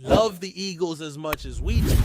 love the Eagles as much as we do,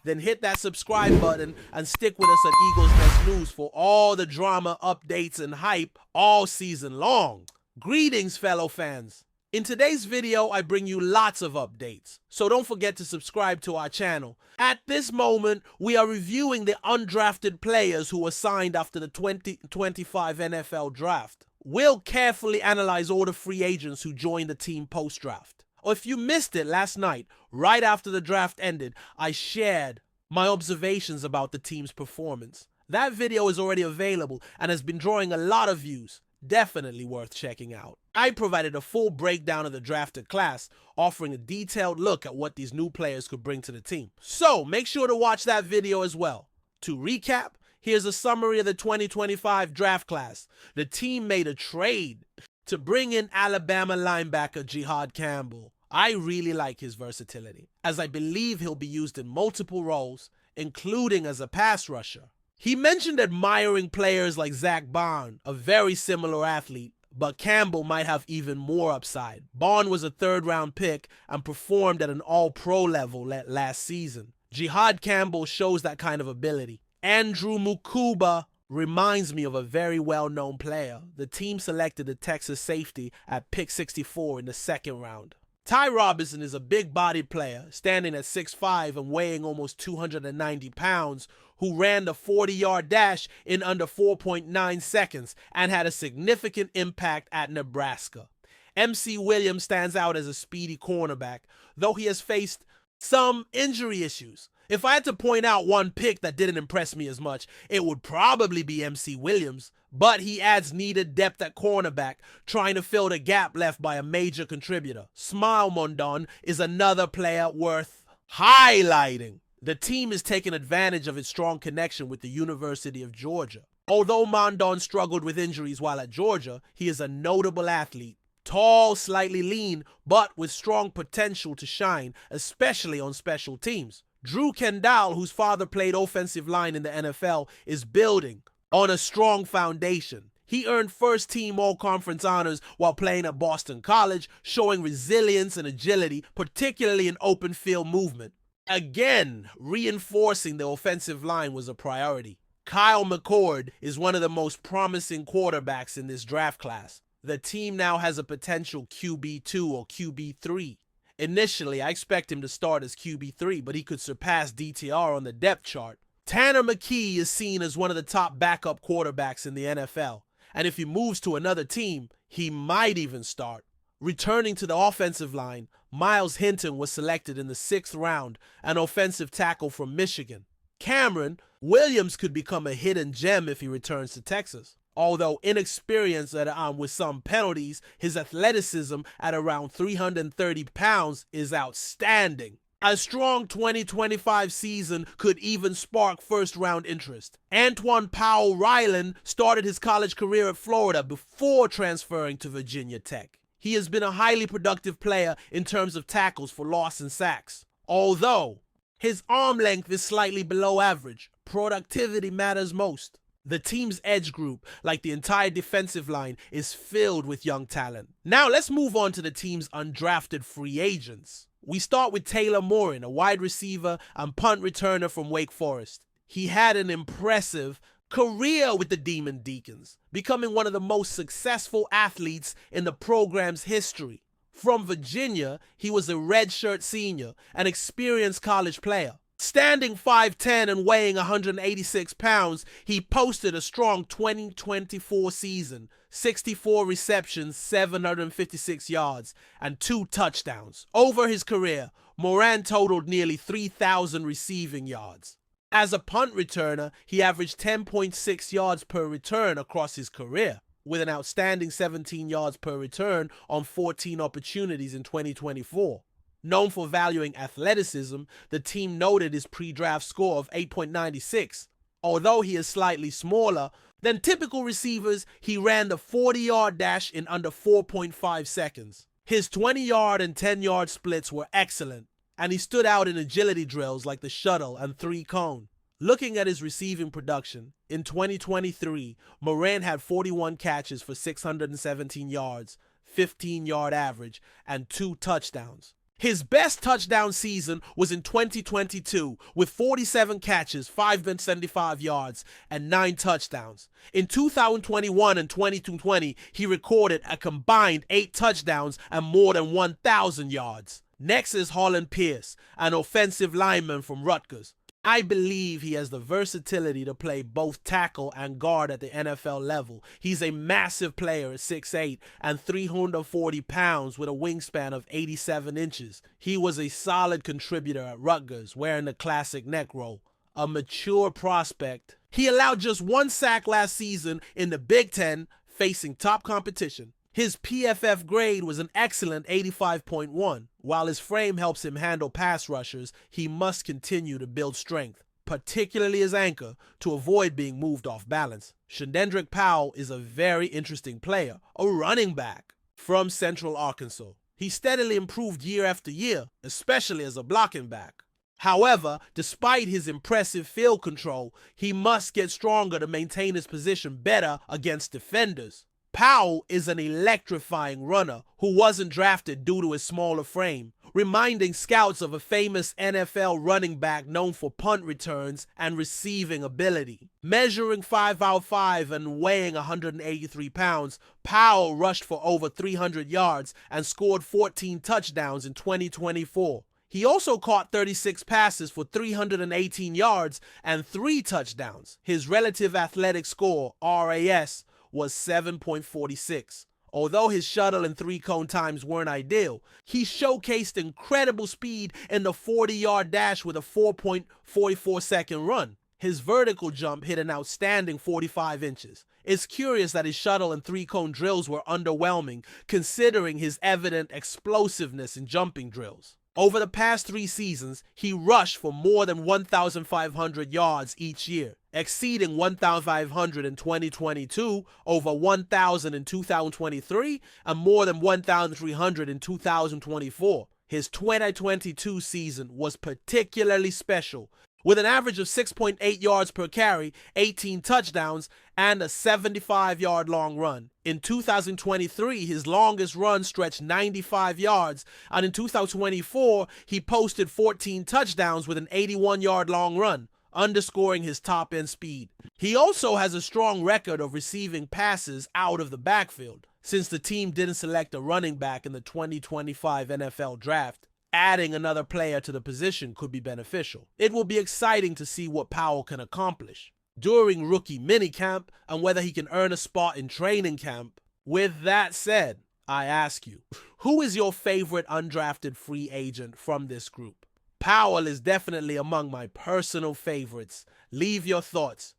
then hit that subscribe button and stick with us at Eagles Best News for all the drama, updates, and hype all season long. Greetings, fellow fans. In today's video, I bring you lots of updates, so don't forget to subscribe to our channel. At this moment, we are reviewing the undrafted players who were signed after the 2025 NFL Draft. We'll carefully analyze all the free agents who joined the team post-draft. Or if you missed it last night, right after the draft ended, I shared my observations about the team's performance. That video is already available and has been drawing a lot of views. Definitely worth checking out. I provided a full breakdown of the drafted class, offering a detailed look at what these new players could bring to the team. So make sure to watch that video as well. To recap, here's a summary of the 2025 draft class. The team made a trade to bring in Alabama linebacker Jihad Campbell. I really like his versatility, as I believe he'll be used in multiple roles, including as a pass rusher. He mentioned admiring players like Zach Bond, a very similar athlete, but Campbell might have even more upside. Bond was a third-round pick and performed at an all-pro level last season. Jihad Campbell shows that kind of ability. Andrew Mukuba reminds me of a very well-known player. The team selected the Texas safety at pick 64 in the second round. Ty Robinson is a big-bodied player, standing at 6'5" and weighing almost 290 pounds, who ran the 40-yard dash in under 4.9 seconds and had a significant impact at Nebraska. MC Williams stands out as a speedy cornerback, though he has faced some injury issues. If I had to point out one pick that didn't impress me as much, it would probably be MC Williams, but he adds needed depth at cornerback, trying to fill the gap left by a major contributor. Smile Mondon is another player worth highlighting. The team is taking advantage of its strong connection with the University of Georgia. Although Mondon struggled with injuries while at Georgia, he is a notable athlete. Tall, slightly lean, but with strong potential to shine, especially on special teams. Drew Kendall, whose father played offensive line in the NFL, is building on a strong foundation. He earned first-team all-conference honors while playing at Boston College, showing resilience and agility, particularly in open field movement. Again, reinforcing the offensive line was a priority. Kyle McCord is one of the most promising quarterbacks in this draft class. The team now has a potential QB2 or QB3. Initially, I expect him to start as QB3, but he could surpass DTR on the depth chart. Tanner McKee is seen as one of the top backup quarterbacks in the NFL, and if he moves to another team, he might even start. Returning to the offensive line, Miles Hinton was selected in the 6th round, an offensive tackle from Michigan. Cameron Williams could become a hidden gem if he returns to Texas. Although inexperienced with some penalties, his athleticism at around 330 pounds is outstanding. A strong 2025 season could even spark first-round interest. Antoine Powell Ryland started his college career at Florida before transferring to Virginia Tech. He has been a highly productive player in terms of tackles for loss and sacks. Although his arm length is slightly below average, productivity matters most. The team's edge group, like the entire defensive line, is filled with young talent. Now let's move on to the team's undrafted free agents. We start with Taylor Mourns, a wide receiver and punt returner from Wake Forest. He had an impressive career with the Demon Deacons, becoming one of the most successful athletes in the program's history. From Virginia, he was a redshirt senior, an experienced college player. Standing 5'10" and weighing 186 pounds, he posted a strong 2024 season, 64 receptions, 756 yards, and 2 touchdowns. Over his career, Mourns totaled nearly 3,000 receiving yards. As a punt returner, he averaged 10.6 yards per return across his career, with an outstanding 17 yards per return on 14 opportunities in 2024. Known for valuing athleticism, the team noted his pre-draft score of 8.96. Although he is slightly smaller than typical receivers, he ran the 40-yard dash in under 4.5 seconds. His 20-yard and 10-yard splits were excellent, and he stood out in agility drills like the shuttle and 3-cone. Looking at his receiving production, in 2023, Mourns had 41 catches for 617 yards, 15-yard average, and 2 touchdowns. His best touchdown season was in 2022 with 47 catches, 575 yards, and 9 touchdowns. In 2021 and 2020, he recorded a combined 8 touchdowns and more than 1,000 yards. Next is Holland Pierce, an offensive lineman from Rutgers. I believe he has the versatility to play both tackle and guard at the NFL level. He's a massive player at 6'8" and 340 pounds with a wingspan of 87 inches. He was a solid contributor at Rutgers, wearing the classic neck roll. A mature prospect, he allowed just 1 sack last season in the Big Ten, facing top competition. His PFF grade was an excellent 85.1. While his frame helps him handle pass rushers, he must continue to build strength, particularly his anchor, to avoid being moved off balance. Shendendrick Powell is a very interesting player, a running back from Central Arkansas. He steadily improved year after year, especially as a blocking back. However, despite his impressive field control, he must get stronger to maintain his position better against defenders. Powell is an electrifying runner who wasn't drafted due to his smaller frame, reminding scouts of a famous NFL running back known for punt returns and receiving ability. Measuring 5'5" and weighing 183 pounds, Powell rushed for over 300 yards and scored 14 touchdowns in 2024. He also caught 36 passes for 318 yards and 3 touchdowns. His relative athletic score, RAS, was 7.46. Although his shuttle and 3-cone times weren't ideal, he showcased incredible speed in the 40-yard dash with a 4.44-second run. His vertical jump hit an outstanding 45 inches. It's curious that his shuttle and 3-cone drills were underwhelming, considering his evident explosiveness in jumping drills. Over the past 3 seasons, he rushed for more than 1,500 yards each year, exceeding 1,500 in 2022, over 1,000 in 2023, and more than 1,300 in 2024. His 2022 season was particularly special, with an average of 6.8 yards per carry, 18 touchdowns, and a 75-yard long run. In 2023, his longest run stretched 95 yards, and in 2024, he posted 14 touchdowns with an 81-yard long run, underscoring his top-end speed. He also has a strong record of receiving passes out of the backfield. Since the team didn't select a running back in the 2025 NFL Draft, adding another player to the position could be beneficial. It will be exciting to see what Powell can accomplish during rookie minicamp and whether he can earn a spot in training camp. With that said, I ask you, who is your favorite undrafted free agent from this group? Powell is definitely among my personal favorites. Leave your thoughts.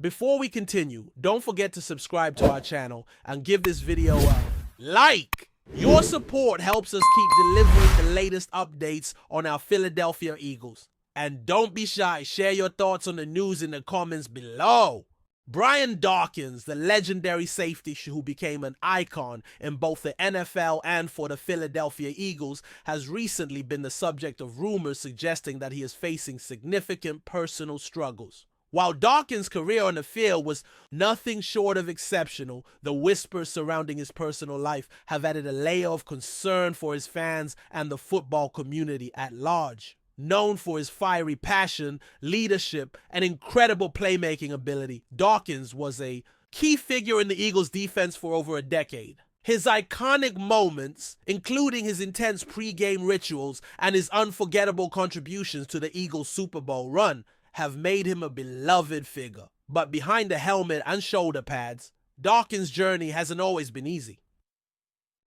Before we continue, don't forget to subscribe to our channel and give this video a like. Your support helps us keep delivering the latest updates on our Philadelphia Eagles. And don't be shy, share your thoughts on the news in the comments below. Brian Dawkins, the legendary safety who became an icon in both the NFL and for the Philadelphia Eagles, has recently been the subject of rumors suggesting that he is facing significant personal struggles. While Dawkins' career on the field was nothing short of exceptional, the whispers surrounding his personal life have added a layer of concern for his fans and the football community at large. Known for his fiery passion, leadership, and incredible playmaking ability, Dawkins was a key figure in the Eagles' defense for over a decade. His iconic moments, including his intense pre-game rituals and his unforgettable contributions to the Eagles' Super Bowl run, have made him a beloved figure. But behind the helmet and shoulder pads, Dawkins' journey hasn't always been easy.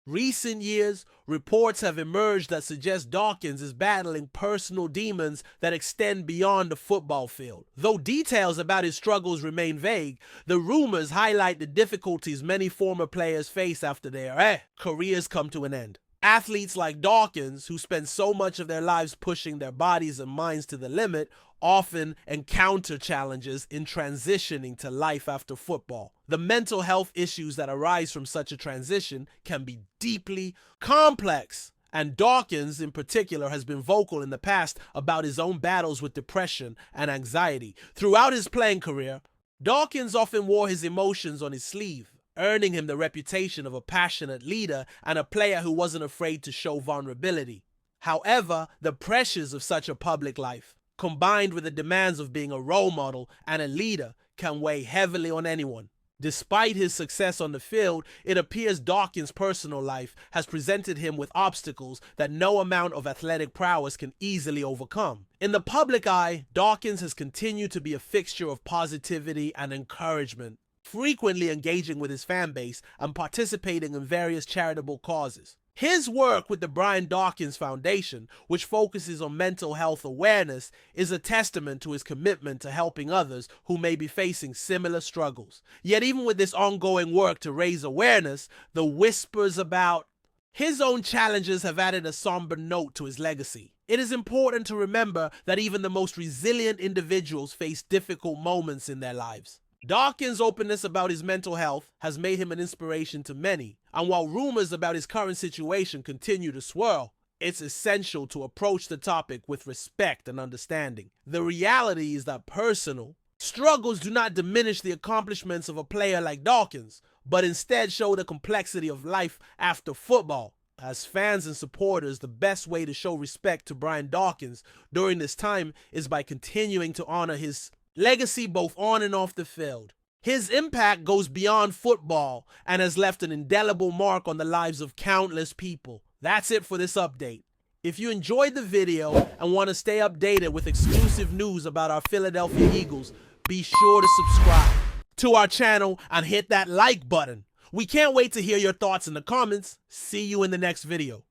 Recent years, reports have emerged that suggest Dawkins is battling personal demons that extend beyond the football field. Though details about his struggles remain vague, the rumors highlight the difficulties many former players face after their careers come to an end. Athletes like Dawkins, who spend so much of their lives pushing their bodies and minds to the limit, often encounter challenges in transitioning to life after football. The mental health issues that arise from such a transition can be deeply complex, and Dawkins in particular has been vocal in the past about his own battles with depression and anxiety. Throughout his playing career, Dawkins often wore his emotions on his sleeve, earning him the reputation of a passionate leader and a player who wasn't afraid to show vulnerability. However, the pressures of such a public life, combined with the demands of being a role model and a leader, can weigh heavily on anyone. Despite his success on the field, it appears Dawkins' personal life has presented him with obstacles that no amount of athletic prowess can easily overcome. In the public eye, Dawkins has continued to be a fixture of positivity and encouragement, frequently engaging with his fan base and participating in various charitable causes. His work with the Brian Dawkins Foundation, which focuses on mental health awareness, is a testament to his commitment to helping others who may be facing similar struggles. Yet even with this ongoing work to raise awareness, the whispers about his own challenges have added a somber note to his legacy. It is important to remember that even the most resilient individuals face difficult moments in their lives. Dawkins' openness about his mental health has made him an inspiration to many, and while rumors about his current situation continue to swirl, it's essential to approach the topic with respect and understanding. The reality is that personal struggles do not diminish the accomplishments of a player like Dawkins, but instead show the complexity of life after football. As fans and supporters, the best way to show respect to Brian Dawkins during this time is by continuing to honor his legacy both on and off the field. His impact goes beyond football and has left an indelible mark on the lives of countless people. That's it for this update. If you enjoyed the video and want to stay updated with exclusive news about our Philadelphia Eagles, be sure to subscribe to our channel and hit that like button. We can't wait to hear your thoughts in the comments. See you in the next video.